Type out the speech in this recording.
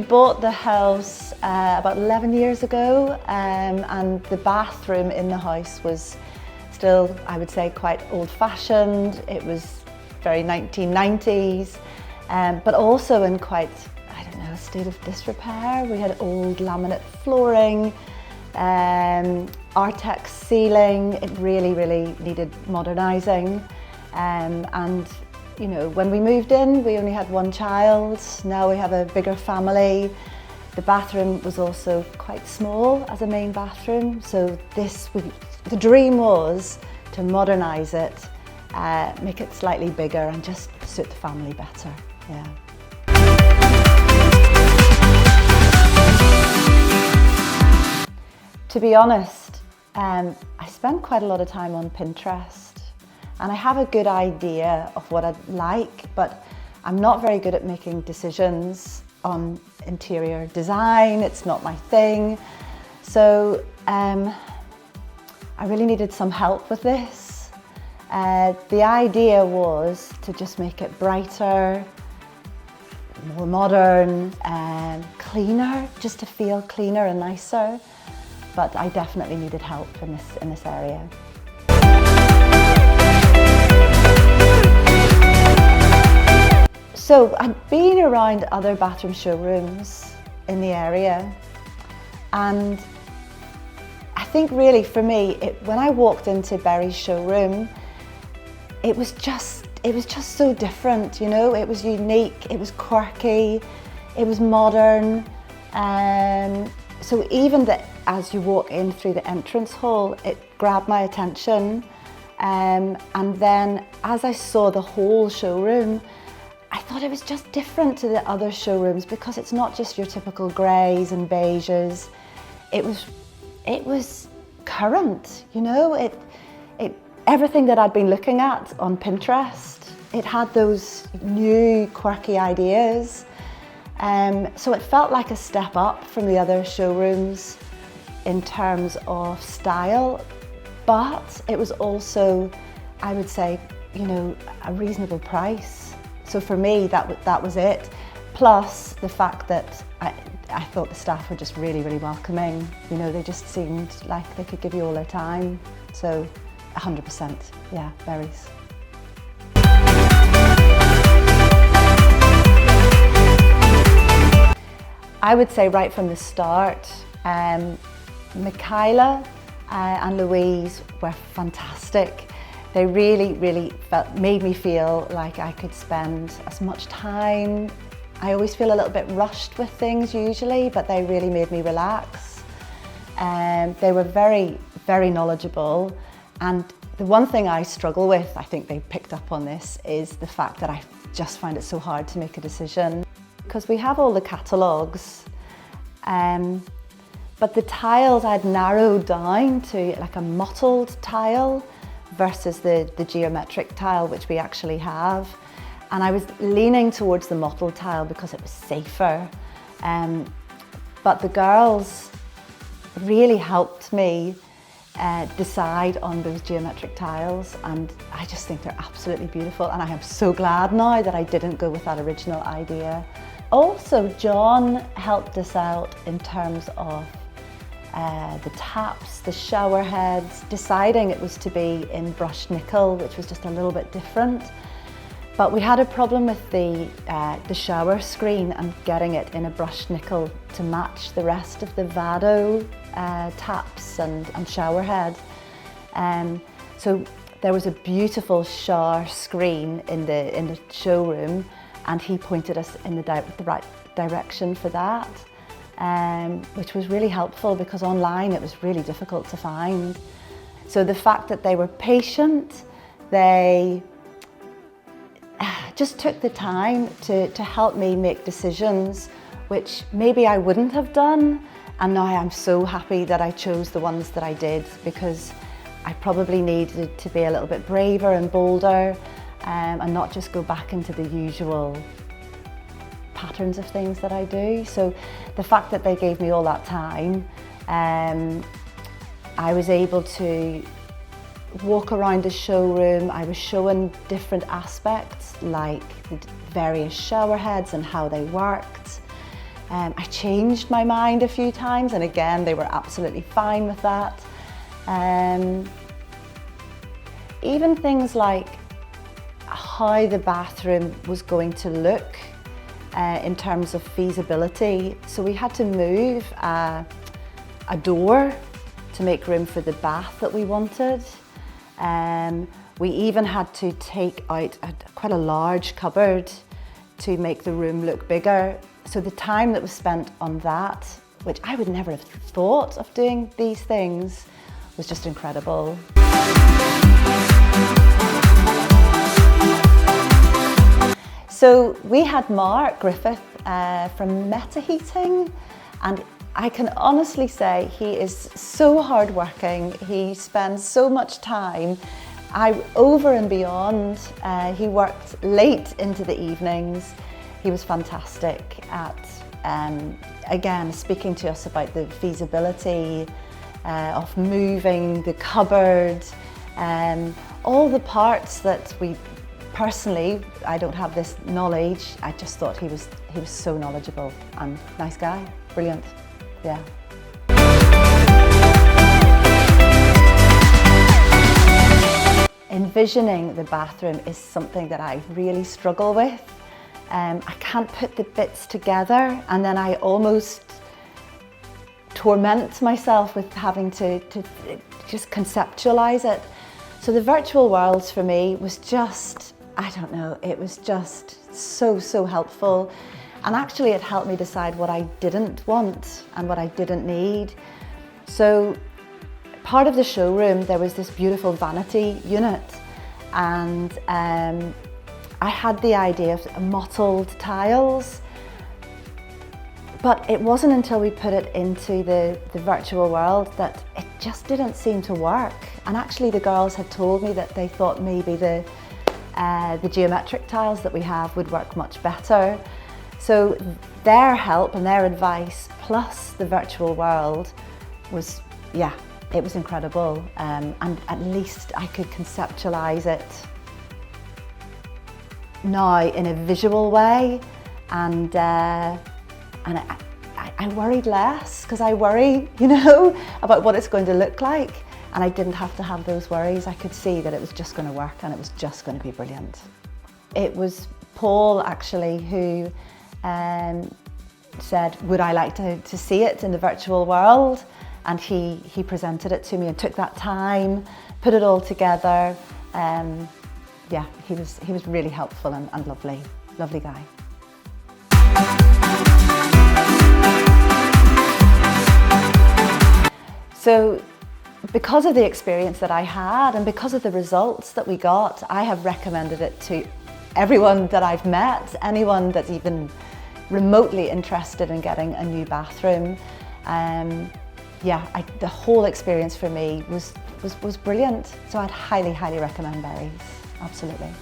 bought the house about 11 years ago, and the bathroom in the house was still, I would say, quite old-fashioned. It was very 1990s, but also in quite, I don't know, a state of disrepair. We had old laminate flooring, Artex ceiling. It really, really needed modernising. And you know, when we moved in, we only had one child. Now we have a bigger family. The bathroom was also quite small as a main bathroom. So the dream was to modernise it, make it slightly bigger and just suit the family better, yeah. To be honest, I spend quite a lot of time on Pinterest. And I have a good idea of what I'd like, but I'm not very good at making decisions on interior design. It's not my thing. So I really needed some help with this. The idea was to just make it brighter, more modern, cleaner, just to feel cleaner and nicer. But I definitely needed help in this area. So I'd been around other bathroom showrooms in the area, and I think really for me, when I walked into Berry's showroom, it was just so different, you know. It was unique, it was quirky, it was modern. So even as you walk in through the entrance hall, it grabbed my attention. And then as I saw the whole showroom, I thought it was just different to the other showrooms because it's not just your typical greys and beiges. It was current, you know. Everything that I'd been looking at on Pinterest, it had those new quirky ideas. So it felt like a step up from the other showrooms in terms of style, but it was also, I would say, you know, a reasonable price. So for me, that was it. Plus the fact that I thought the staff were just really, really welcoming. You know, they just seemed like they could give you all their time. So 100%, yeah, Berry's. I would say right from the start, Michaela and Louise were fantastic. They really, really made me feel like I could spend as much time. I always feel a little bit rushed with things usually, but they really made me relax. They were very, very knowledgeable. And the one thing I struggle with, I think they picked up on this, is the fact that I just find it so hard to make a decision. Because we have all the catalogues, but the tiles I'd narrowed down to like a mottled tile versus the geometric tile, which we actually have. And I was leaning towards the mottled tile because it was safer. But the girls really helped me decide on those geometric tiles, and I just think they're absolutely beautiful, and I am so glad now that I didn't go with that original idea. Also, John helped us out in terms of the taps, the shower heads, deciding it was to be in brushed nickel, which was just a little bit different. But we had a problem with the shower screen and getting it in a brushed nickel to match the rest of the Vado taps and shower head. So there was a beautiful shower screen in the showroom, and he pointed us in the right direction for that. Which was really helpful because online it was really difficult to find. So the fact that they were patient, they just took the time to help me make decisions which maybe I wouldn't have done, and now I'm so happy that I chose the ones that I did, because I probably needed to be a little bit braver and bolder, and not just go back into the usual patterns of things that I do. So the fact that they gave me all that time, I was able to walk around the showroom. I was showing different aspects like the various shower heads and how they worked. I changed my mind a few times, and again, they were absolutely fine with that. Even things like how the bathroom was going to look in terms of feasibility. So we had to move a door to make room for the bath that we wanted. We even had to take out quite a large cupboard to make the room look bigger. So the time that was spent on that, which I would never have thought of doing these things, was just incredible. So we had Mark Griffith from Meta Heating, and I can honestly say he is so hardworking. He spends so much time over and beyond. He worked late into the evenings. He was fantastic at, again, speaking to us about the feasibility of moving the cupboard, all the parts that we personally, I don't have this knowledge. I just thought he was so knowledgeable and nice guy, brilliant, yeah. Envisioning the bathroom is something that I really struggle with. I can't put the bits together, and then I almost torment myself with having to just conceptualize it. So the virtual worlds for me was just, I don't know, it was just so helpful. And actually it helped me decide what I didn't want and what I didn't need. So part of the showroom, there was this beautiful vanity unit, and I had the idea of mottled tiles, but it wasn't until we put it into the virtual world that it just didn't seem to work. And actually the girls had told me that they thought maybe the geometric tiles that we have would work much better. So their help and their advice plus the virtual world was, yeah, it was incredible. And at least I could conceptualize it now in a visual way, and I worried less, because I worry, you know, about what it's going to look like, and I didn't have to have those worries. I could see that it was just going to work and it was just going to be brilliant. It was Paul actually who said, would I like to see it in the virtual world? And he presented it to me and took that time, put it all together. Yeah, he was really helpful and lovely guy. So because of the experience that I had and because of the results that we got, I have recommended it to everyone that I've met, anyone that's even remotely interested in getting a new bathroom. Yeah, the whole experience for me was brilliant. So I'd highly recommend Berry's, absolutely.